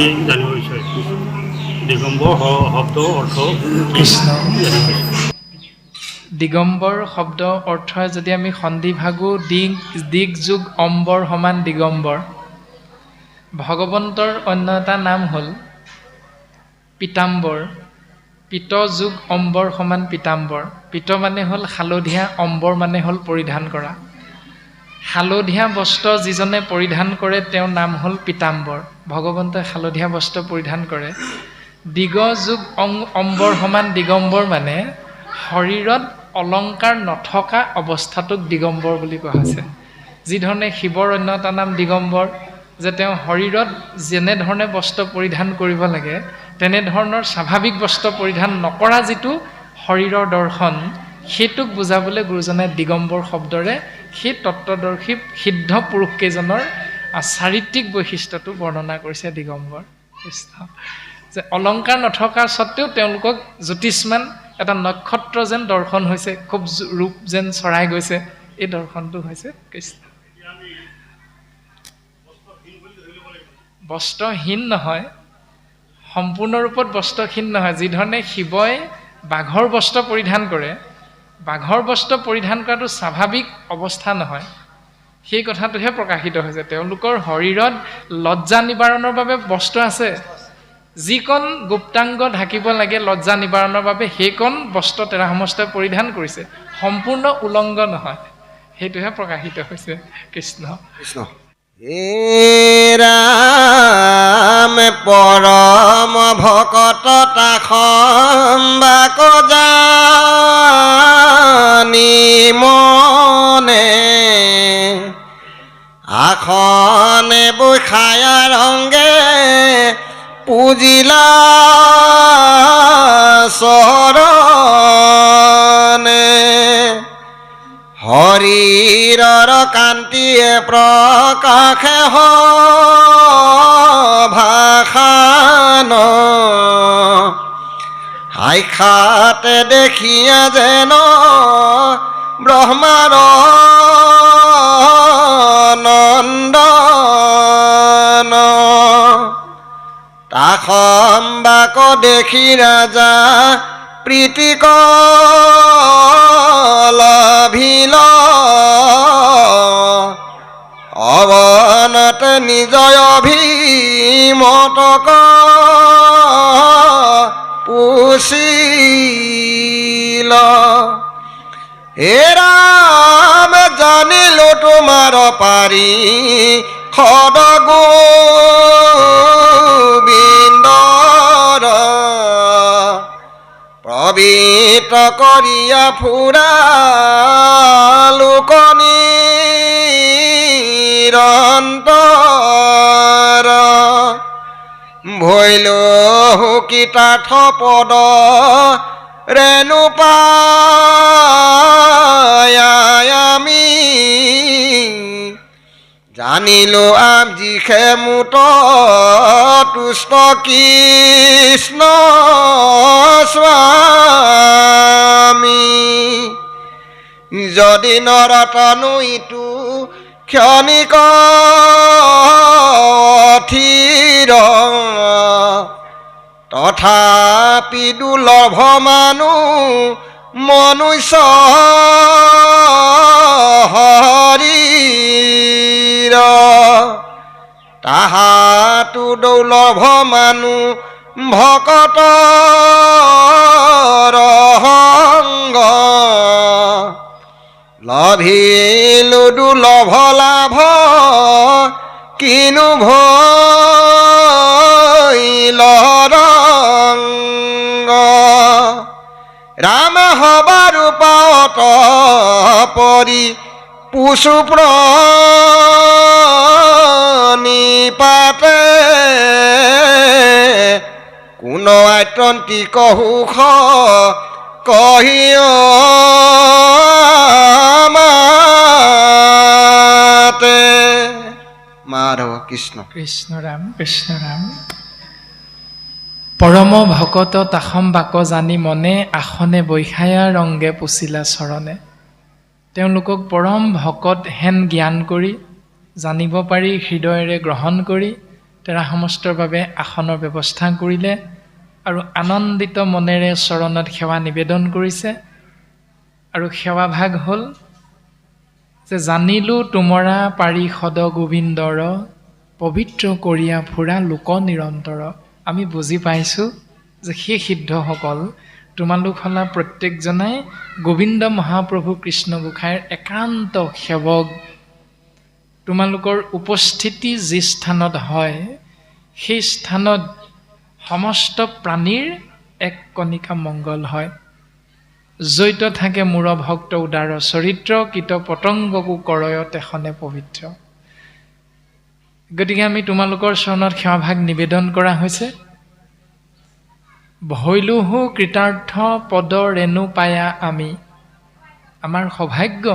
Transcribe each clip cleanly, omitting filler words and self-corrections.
আমি জানিব বিচাৰিছোঁ দিগম্বৰ শব্দ অৰ্থ কৃষ্ণ। জানিব বিচাৰিছোঁ। দিগম্বৰ শব্দ অৰ্থ যদি আমি সন্ধি ভাগো দিগ যোগ অম্বৰ সমান দিগম্বৰ। ভগৱন্তৰ অন্য এটা নাম হ'ল পীতাম্বৰ। পীত যোগ অম্বৰ সমান পীতাম্বৰ। পীত মানে হ'ল হালধীয়া, অম্বৰ মানে হ'ল পৰিধান কৰা। হালধীয়া বস্ত্ৰ যিজনে পৰিধান কৰে তেওঁৰ নাম হ'ল পীতাম্বৰ। ভগৱন্তই হালধীয়া বস্ত্ৰ পৰিধান কৰে। দিগ যোগ অম্বৰ সমান দিগম্বৰ মানে শৰীৰত অলংকাৰ নথকা অৱস্থাটোক দিগম্বৰ বুলি কোৱা হৈছে। যিধৰণে শিৱৰ অন্য এটা নাম দিগম্বৰ, যে তেওঁ শৰীৰত যেনেধৰণে বস্ত্ৰ পৰিধান কৰিব লাগে তেনেধৰণৰ স্বাভাৱিক বস্ত্ৰ পৰিধান নকৰা যিটো শৰীৰৰ দৰ্শন, সেইটোক বুজাবলৈ গুৰুজনাই দিগম্বৰ শব্দৰে সেই তত্ত্বদৰ্শী সিদ্ধ পুৰুষকেইজনৰ চাৰিত্ৰিক বৈশিষ্ট্যটো বৰ্ণনা কৰিছে দিগম্বৰ। যে অলংকাৰ নথকাৰ স্বত্বেও তেওঁলোকক জ্যোতিষ্মান এটা নক্ষত্ৰ যেন দৰ্শন হৈছে, খুব ৰূপ যেন চৰাই গৈছে, এই দৰ্শনটো হৈছে কৃষ্ণ। বস্ত্ৰহীন নহয়, সম্পূৰ্ণ ৰূপত বস্ত্ৰহীন নহয়। যিধৰণে শিৱই বাঘৰ বস্ত্ৰ পৰিধান কৰে, বাঘৰ বস্ত্ৰ পৰিধান কৰাটো স্বাভাৱিক অৱস্থা নহয়, সেই কথাটোহে প্ৰকাশিত হৈছে। তেওঁলোকৰ শৰীৰত লজ্জা নিবাৰণৰ বাবে বস্ত্ৰ আছে। যিকণ গুপ্তাংগ ঢাকিব লাগে লজ্জা নিবাৰণৰ বাবে সেইকণ বস্ত্ৰ তেৰা সমস্তই পৰিধান কৰিছে, সম্পূৰ্ণ উলংগ নহয়, সেইটোহে প্ৰকাশিত হৈছে কৃষ্ণ। কৃষ্ণ। হে ৰাম পৰম ভকত তাখম্বাক জানি মনে আসনে বৈখায়া ৰংগে পূজিলা চৰণে শৰীৰৰ কান্তিয়ে প্ৰকাশে ভাষান সাক্ষাতে দেখিয়া যেন ব্ৰহ্মাৰ নন্দন তাখম্বাক দেখি ৰাজা প্ৰীতিক লভিল অৱনত নিজয় অভিমতক পুছিল। হে ৰাম জানিলো তোমাৰ পাৰি সদ গোবিন্দৰ প্ৰবৃত কৰিয়া ফুৰা লোকনিৰন্তৰ ভৈলো কীতাৰ্থ পদ ৰেণু পায়ামি জানিলো আজিষে মুত তুষ্ট কৃষ্ণ স্বামী যদি নৰতনু ইটো ক্ষণিক থিৰ তথাপি দুৰ্লভ মানু মনুষ্য হৰিৰ তাহাতো দুৰ্লভ মানু ভকতৰ সংগ লভিলো দুৰ্লভ লাভ কিনো ভৈল ৰংগ ৰাম হবাৰু পাৱত পৰি পুছু প্ৰণিপাতে কোন আত্যন্তিক সুখ কহিও মাতে। মাধৱ কৃষ্ণ। কৃষ্ণ ৰাম কৃষ্ণ ৰাম। পৰম ভকত তাখম্বাক জানি মনে আসনে বৈখায়া ৰংগে পুছিলা চৰণে। তেওঁলোকক পৰম ভকত হেন জ্ঞান কৰি জানিব পাৰি হৃদয়েৰে গ্ৰহণ কৰি তেৰা সমস্তৰ বাবে আসনৰ ব্যৱস্থা কৰিলে আৰু আনন্দিত মনেৰে চৰণত সেৱা নিবেদন কৰিছে। আৰু সেৱাভাগ হ'ল যে জানিলো তোমৰা পাৰিষদ গোবিন্দৰ পবিত্ৰ কৰিয়া ফুৰা লোক নিৰন্তৰ। আমি বুজি পাইছোঁ যে সেই সিদ্ধসকল তোমালোক হ'লা প্ৰত্যেকজনাই গোবিন্দ মহাপ্ৰভু কৃষ্ণ গোসাঁইৰ একান্ত সেৱক। তোমালোকৰ উপস্থিতি যি স্থানত হয় সেই স্থানত সমস্ত প্ৰাণীৰ এক কণিকা মংগল হয়। জৈত থাকে মূৰ ভক্ত উদাৰ চৰিত্ৰ, কীট পতংগকো কৰয় তেখনে পবিত্ৰ। গতিকে আমি তোমালোকৰ চৰণত সেৱাভাগ নিবেদন কৰা হৈছে। ভৈলোহু কৃতাৰ্থ পদ ৰেণু পায়া আমি। আমাৰ সৌভাগ্য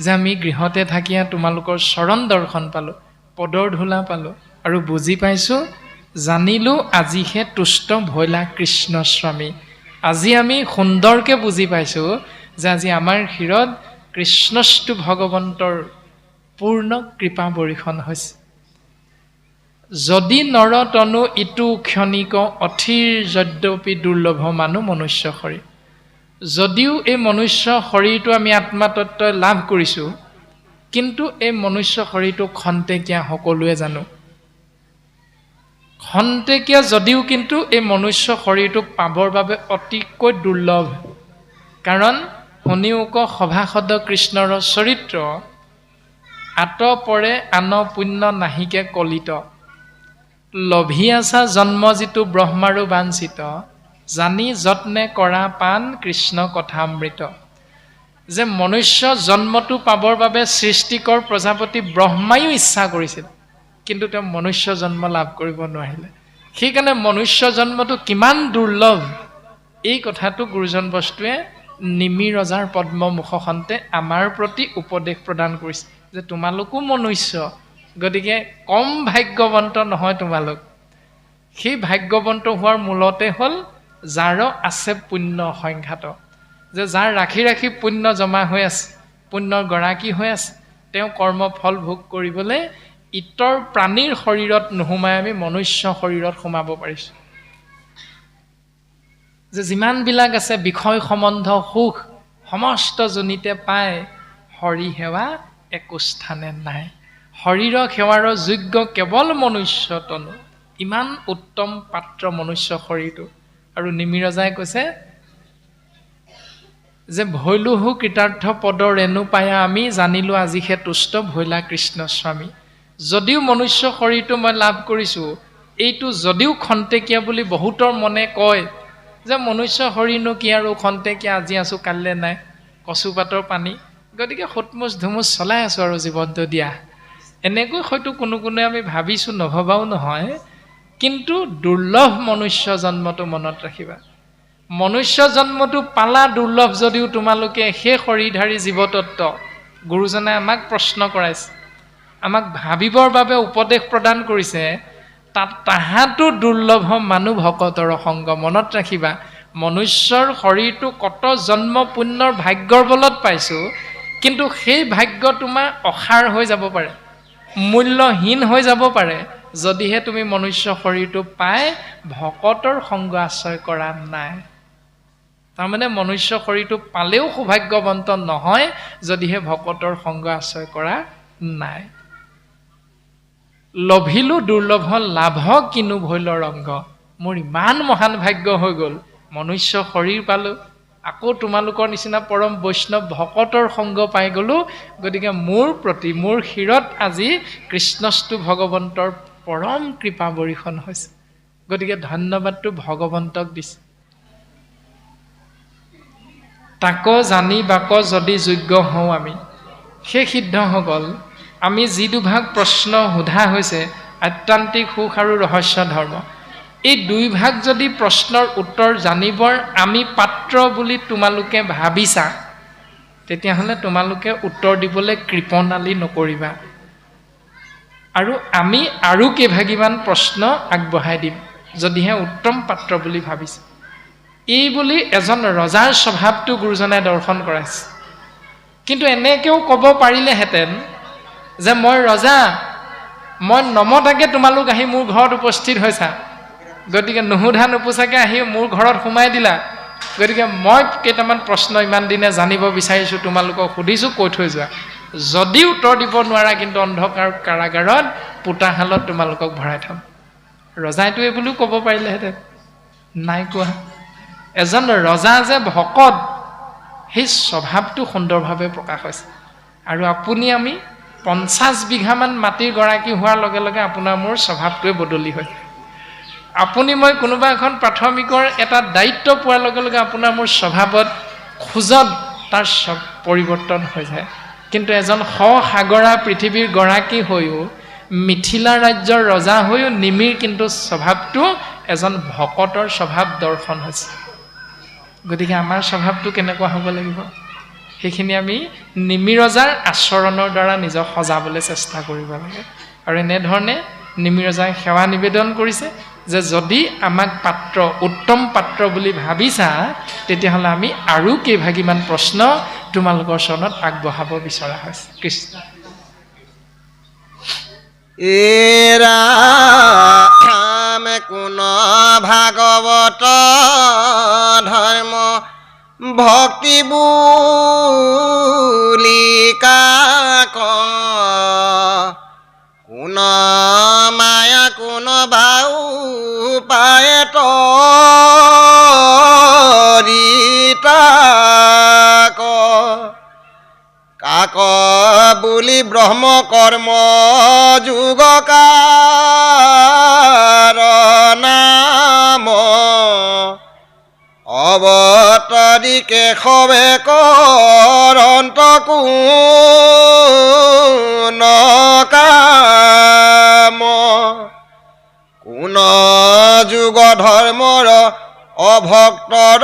যে আমি গৃহতে থাকিয়া তোমালোকৰ চৰণ দৰ্শন পালোঁ, পদৰ ধূলা পালোঁ আৰু বুজি পাইছোঁ, জানিলোঁ আজিহে তুষ্ট ভৈলা কৃষ্ণস্বামী। আজি আমি সুন্দৰকৈ বুজি পাইছোঁ যে আজি আমাৰ শিৰত কৃষ্ণস্তু ভগৱন্তৰ পূৰ্ণ কৃপা বৰ্ষণ হৈছে। যদি নৰতনু ইটো ক্ষণিক অথিৰ যদ্যপি দুৰ্লভ মানুহ মনুষ্য শৰীৰ। যদিও এই মনুষ্য শৰীৰটো আমি আত্মাতত্ত্বই লাভ কৰিছোঁ, কিন্তু এই মনুষ্য শৰীৰটো খন্তেকীয়া, সকলোৱে জানো। খন্তেকীয়া যদিও কিন্তু এই মনুষ্য শৰীৰটোক পাবৰ বাবে অতিকৈ দুৰ্লভ। কাৰণ শুনিওক সভাসদ কৃষ্ণৰ চৰিত্ৰ, আত পৰে আন পুণ্য নাহিকে কলিত। লভি আছা জন্ম যিটো ব্ৰহ্মাৰো বাঞ্ছিত, জানি যত্নে কৰা পাণ কৃষ্ণ কথামৃত। যে মনুষ্য জন্মটো পাবৰ বাবে সৃষ্টিকৰ প্ৰজাপতি ব্ৰহ্মায়ো ইচ্ছা কৰিছিল, কিন্তু তেওঁ মনুষ্য জন্ম লাভ কৰিব নোৱাৰিলে। সেইকাৰণে মনুষ্য জন্মটো কিমান দুৰ্লভ এই কথাটো গুৰুজন বস্তুৱে নিমি ৰজাৰ পদ্ম মুখখনতে আমাৰ প্ৰতি উপদেশ প্ৰদান কৰিছে যে তোমালোকো মনুষ্য, গতিকে কম ভাগ্যৱন্ত নহয় তোমালোক। সেই ভাগ্যৱন্ত হোৱাৰ মূলতে হ'ল যাৰ আছে পুণ্য সংঘাত, যে যাৰ ৰাখি ৰাখি পুণ্য জমা হৈ আছে, পুণ্যৰ গৰাকী হৈ আছে, তেওঁ কৰ্মফল ভোগ কৰিবলৈ ইতৰ প্ৰাণীৰ শৰীৰত নোসোমাই আমি মনুষ্য শৰীৰত সোমাব পাৰিছোঁ। যে যিমানবিলাক আছে বিষয় সম্বন্ধ সুখ সমস্ত জনিতে পায়, হৰি সেৱা একো স্থানে নাই। শৰীৰৰ সেৱাৰ যোগ্য কেৱল মনুষ্য তনু। ইমান উত্তম পাত্ৰ মনুষ্য শৰীৰটো। আৰু নিমিৰজাই কৈছে যে ভৈলোহু কৃতাৰ্থ পদ ৰেণু পায়া আমি, জানিলোঁ আজিহে তুষ্ট ভৈলা কৃষ্ণস্বামী। যদিও মনুষ্য শৰীৰটো মই লাভ কৰিছোঁ, এইটো যদিও খন্তেকীয়া বুলি বহুতৰ মনে কয় যে মনুষ্য শৰীৰনো কি আৰু খন্তেকীয়া, আজি আছোঁ কাইলৈ নাই, কচুপাতৰ পানী, গতিকে সুতমুচ ধুমুচ চলাই আছোঁ আৰু জীৱনটো দিয়া, এনেকৈ হয়তো কোনো কোনে আমি ভাবিছোঁ, নভবাও নহয়। কিন্তু দুৰ্লভ মনুষ্য জন্মটো মনত ৰাখিবা। মনুষ্য জন্মটো পালা দুৰ্লভ যদিও তোমালোকে সেই শৰীৰধাৰী জীৱতত্ত্ব গুৰুজনে আমাক প্ৰশ্ন কৰাইছে, আমাক ভাবিবৰ বাবে উপদেশ প্ৰদান কৰিছে। তাহাঁতো দুৰ্লভ মানুহ ভকতৰ সংগ। মনত ৰাখিবা, মনুষ্যৰ শৰীৰটো কত জন্ম পুণ্যৰ ভাগ্যৰ বলত পাইছোঁ, কিন্তু সেই ভাগ্য তোমাৰ অসাৰ হৈ যাব পাৰে, মূল্যহীন হৈ যাব পাৰে, যদিহে তুমি মনুষ্য শৰীৰটো পাই ভকতৰ সংগ আশ্ৰয় কৰা নাই। তাৰমানে মনুষ্য শৰীৰটো পালেও সৌভাগ্যৱন্ত নহয় যদিহে ভকতৰ সংগ আশ্ৰয় কৰা নাই। লভিলো দুৰ্লভ লাভ কিনো ভৈল ৰংগ। মোৰ ইমান মহান ভাগ্য হৈ গ'ল, মনুষ্য শৰীৰ পালোঁ, আকৌ তোমালোকৰ নিচিনা পৰম বৈষ্ণৱ ভকতৰ সংগ পাই গ'লোঁ, গতিকে মোৰ প্ৰতি মোৰ শিৰত আজি কৃষ্ণস্তু ভগৱন্তৰ পৰম কৃপা বৰ্ষণ হৈছে। গতিকে ধন্যবাদটো ভগৱন্তক দিছে। তাক জানি বাক যদি যোগ্য হওঁ আমি, সেই সিদ্ধসকল আমি যি দুভাগ প্ৰশ্ন সোধা হৈছে আত্যান্তিক সুখ আৰু ৰহস্য ধৰ্ম, এই দুই ভাগ যদি প্ৰশ্নৰ উত্তৰ জানিবৰ আমি পাত্ৰ বুলি তোমালোকে ভাবিছা, তেতিয়াহ'লে তোমালোকে উত্তৰ দিবলৈ কৃপণালী নকৰিবা। আৰু আমি আৰু কেইভাগিমান প্ৰশ্ন আগবঢ়াই দিম যদিহে উত্তম পাত্ৰ বুলি ভাবিছে। এই বুলি এজন ৰজাৰ স্বভাৱটো গুৰুজনাই দৰ্শন কৰাইছে। কিন্তু এনেকেও ক'ব পাৰিলেহেঁতেন যে মই ৰজা, মই নমতাকে তোমালোক আহি মোৰ ঘৰত উপস্থিত হৈছা, গতিকে নুসুধা নুপুচাকে আহি মোৰ ঘৰত সোমাই দিলা, গতিকে মই কেইটামান প্ৰশ্ন ইমান দিনে জানিব বিচাৰিছোঁ, তোমালোকক সুধিছোঁ, কৈ থৈ যোৱা। যদি উত্তৰ দিব নোৱাৰা কিন্তু অন্ধকাৰ কাৰাগাৰত পোতাশালত তোমালোকক ভৰাই থ'ম। ৰজাইতো এই বুলিও ক'ব পাৰিলেহেঁতেন, নাই কোৱা। এজন ৰজা যে ভকত, সেই স্বভাৱটো সুন্দৰভাৱে প্ৰকাশ হৈছে। আৰু আপুনি আমি 50 বিঘামান মাটিৰ গৰাকী হোৱাৰ লগে লগে আপোনাৰ মোৰ স্বভাৱটোৱে বদলি হয়। আপুনি মই কোনোবা এখন প্ৰাথমিকৰ এটা দায়িত্ব পোৱাৰ লগে লগে আপোনাৰ মোৰ স্বভাৱত খোজত তাৰ পৰিৱৰ্তন হৈ যায়। কিন্তু এজন সাগৰা পৃথিৱীৰ গৰাকী হৈও, মিথিলা ৰাজ্যৰ ৰজা হৈও নিমিৰ কিন্তু স্বভাৱটো এজন ভকতৰ স্বভাৱ দৰ্শন হৈছে। গতিকে আমাৰ স্বভাৱটো কেনেকুৱা হ'ব লাগিব, সেইখিনি আমি নিমি ৰজাৰ আচৰণৰ দ্বাৰা নিজক সজাবলৈ চেষ্টা কৰিব লাগে। আৰু এনেধৰণে নিমি ৰজাই সেৱা নিবেদন কৰিছে যে যদি আমাক পাত্ৰ, উত্তম পাত্ৰ বুলি ভাবিছা, তেতিয়াহ'লে আমি আৰু কেইভাগিমান প্ৰশ্ন তোমালোকৰ চৰণত আগবঢ়াব বিচৰা হৈছে। কৃষ্ণ। এৰা কোন ভাগৱত ধৰ্ম ভক্তি বুলি কাক, কোন মায়া কোন বাউ পায় তৰিতাক, কাক বুলি ব্ৰহ্ম কৰ্ম যুগকাৰ নাম, অৱতৰি কেশৱে কৰন্ত কোন কাম, কোন যুগ ধৰ্মৰ অভক্তৰ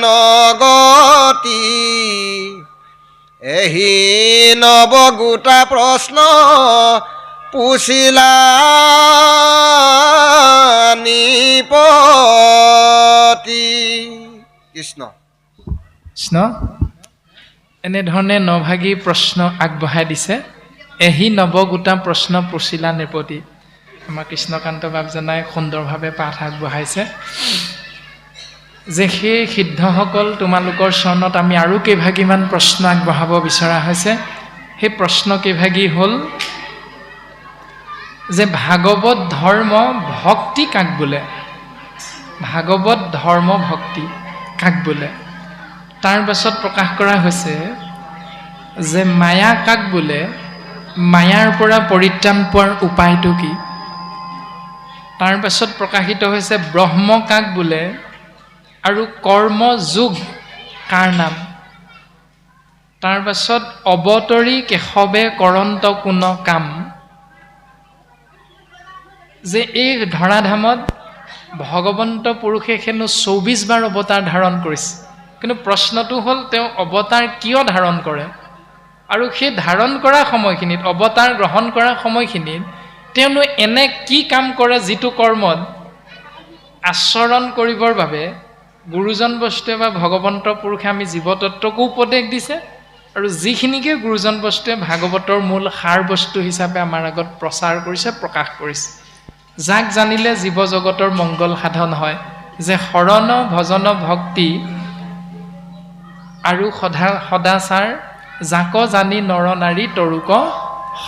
নগতি, এহি নৱ গোটা প্ৰশ্ন পুছিলা নিপতি। কৃষ্ণ। কৃষ্ণ। এনেধৰণে নভাগী প্ৰশ্ন আগবঢ়াই দিছে। এহি নৱগোটা প্ৰশ্ন পুছিলা নৃপতি। আমাৰ কৃষ্ণকান্ত বাপজনাই সুন্দৰভাৱে পাঠ আগবঢ়াইছে যে সেই সিদ্ধসকল তোমালোকৰ চৰণত আমি আৰু কেইভাগিমান প্ৰশ্ন আগবঢ়াব বিচৰা হৈছে। সেই প্ৰশ্ন কেইভাগি হ'ল যে ভাগৱত ধৰ্ম ভক্তি কাক বোলে, ভাগৱত ধৰ্ম ভক্তি কাক বোলে। তাৰ পাছত প্ৰকাশ কৰা হৈছে যে মায়া কাক বোলে, মায়াৰ পৰা পৰিত্ৰাণ পোৱাৰ উপায়টো কি। তাৰ পাছত প্ৰকাশিত হৈছে ব্ৰহ্ম কাক বোলে আৰু কৰ্ম যোগ কাৰ নাম। তাৰ পাছত অৱতৰি কেশৱে কৰন্ত কোন কাম, যে এই ধৰাধামত ভগৱন্ত পুৰুষে হেনো 24 বাৰ অৱতাৰ ধাৰণ কৰিছে, কিন্তু প্ৰশ্নটো হ'ল তেওঁ অৱতাৰ কিয় ধাৰণ কৰে, আৰু সেই ধাৰণ কৰা সময়খিনিত, অৱতাৰ গ্ৰহণ কৰা সময়খিনিত তেওঁনো এনে কি কাম কৰে যিটো কৰ্মত আচৰণ কৰিবৰ বাবে গুৰুজন বস্তুৱে বা ভগৱন্ত পুৰুষে আমি জীৱতত্বকো উপদেশ দিছে, আৰু যিখিনিকে গুৰুজন বস্তুৱে ভাগৱতৰ মূল সাৰ বস্তু হিচাপে আমাৰ আগত প্ৰচাৰ কৰিছে, প্ৰকাশ কৰিছে। যাক জানিলে জীৱ জগতৰ মংগল সাধন হয়, যে শৰণ ভজন ভক্তি আৰু সদাচাৰ, যাক জানি নৰ নাৰী তৰুক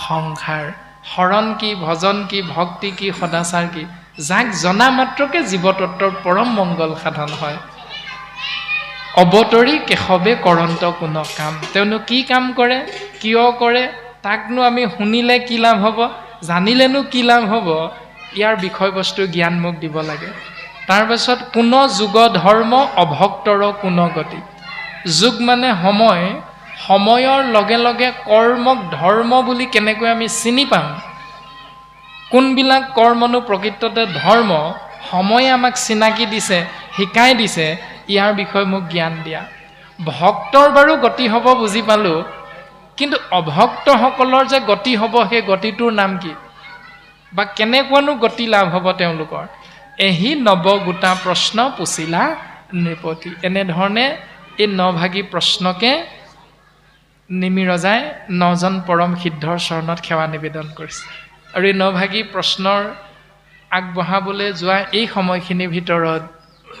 সংসাৰ। শৰণ কি, ভজন কি, ভক্তি কি, সদাচাৰ কি, যাক জনা মাত্ৰকে জীৱতত্বৰ পৰম মংগল সাধন হয়। অৱতৰি কেশৱে কৰন্ত কোন কাম, তেওঁনো কি কাম কৰে, কিয় কৰে, তাকনো আমি শুনিলে কি লাভ হ'ব, জানিলেনো কি লাভ হ'ব, ইয়াৰ বিষয়বস্তু জ্ঞান মোক দিব লাগে। তাৰপাছত কোন যুগ ধৰ্ম অভক্তৰ কোন গতি। যুগ মানে সময়, সময়ৰ লগে লগে কৰ্মক ধৰ্ম বুলি কেনেকৈ আমি চিনি পাম, কোনবিলাক কৰ্মনো প্ৰকৃততে ধৰ্ম, সময়ে আমাক চিনাকি দিছে, শিকাই দিছে, ইয়াৰ বিষয়ে মোক জ্ঞান দিয়া। ভক্তৰ বাৰু গতি হ'ব বুজি পালোঁ, কিন্তু অভক্তসকলৰ যে গতি হ'ব, সেই গতিটোৰ নাম কি, বা কেনেকুৱানো গতি লাভ হ'ব তেওঁলোকৰ। এহি নৱ গোটা প্ৰশ্ন পুছিলা নৃপতি। এনেধৰণে এই নভাগী প্ৰশ্নকে নিমিৰজাই 9জন পৰম সিদ্ধৰ চৰণত সেৱা নিবেদন কৰিছে। আৰু এই নভাগী প্ৰশ্নৰ আগবঢ়াবলৈ যোৱা এই সময়খিনিৰ ভিতৰত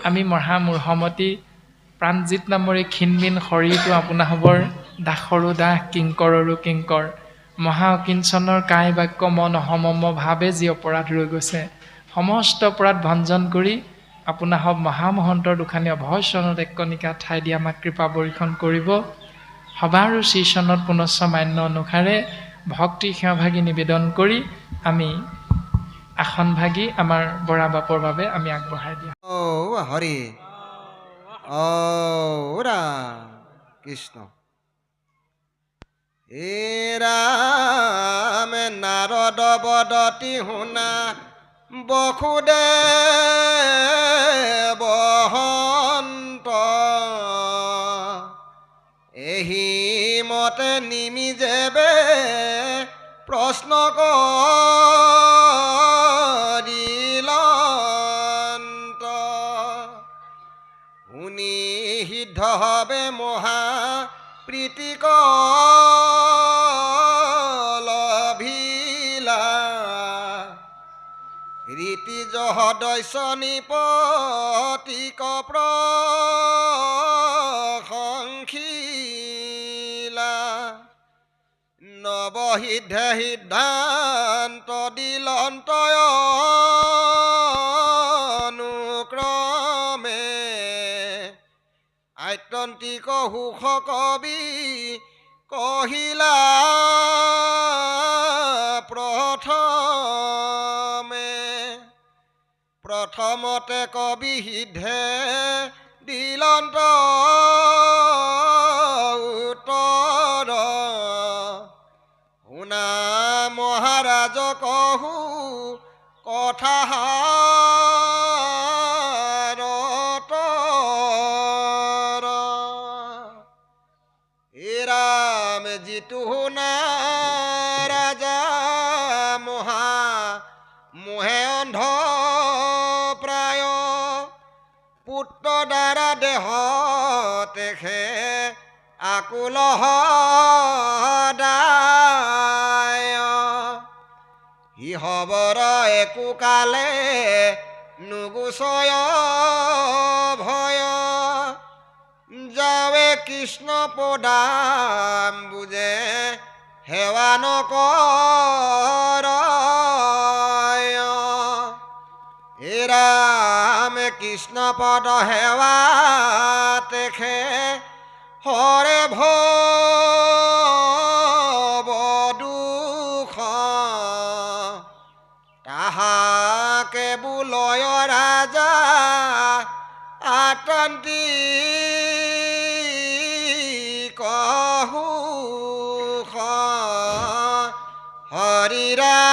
আমি মহামূৰ্হমতী প্ৰাণজিত নামৰ এই ক্ষীণমিন শৰীৰটো আপোনাসৱৰ দাসৰো দাস কিংকৰৰো কিংকৰ মহা অকিঞ্চনৰ কায় বাক্য মন অসমম ভাৱে যি অপৰাধ ৰৈ গৈছে সমস্ত অপৰাধ ভঞ্জন কৰি আপোনাসৱ মহামহন্তৰ দুখানি অভয় চৰণত এক কণিকা ঠাই দি আমাক কৃপা বৰ্ষণ কৰিব। সবাৰো শ্ৰীচৰণত পুনশ্চ মান্য অনুসাৰে ভক্তি সেৱাভাগী নিবেদন কৰি আমি আসনভাগী আমাৰ বৰা বাপৰ বাবে আমি আগবঢ়াই দিওঁ। ও হৰি ও ৰাম কৃষ্ণ। হে ৰাম নাৰদ বদতি শুনা বসুদেৱ বহন্ত এহি মতে নিমিজেবে প্ৰশ্ন কৰিলন্ত শুনি সিদ্ধ হবে মহা প্ৰীতিক লভিলা ৰীতি জহদস্য নিপতিক প্ৰশংসিলা নৱসিদ্ধে সিদ্ধান্ত দিলন্তয় অনুক্ৰমে আত্যন্তিক সুখ কবি কহিলা প্ৰথমতে কবি সিদ্ধে দিলন্ত উত্তৰ শুনা মহাৰাজ কহু কথা ৰাম যিটো শুনা ৰাজা মহা মোহে অন্ধ প্ৰায় পুত্ৰ দ্বাৰা দেহ তেখে আকুল সদায় সিহবৰ একো কালে নুগুচয় ভয় যাৱে কৃষ্ণ পদাম বুজে সেৱা নকৰ হে ৰাম কৃষ্ণ পদ সেৱা তেখে হৰে ভৱ দুখ তাহাকে বুলয় ৰাজা আতন্তি কহু হৰি ৰাম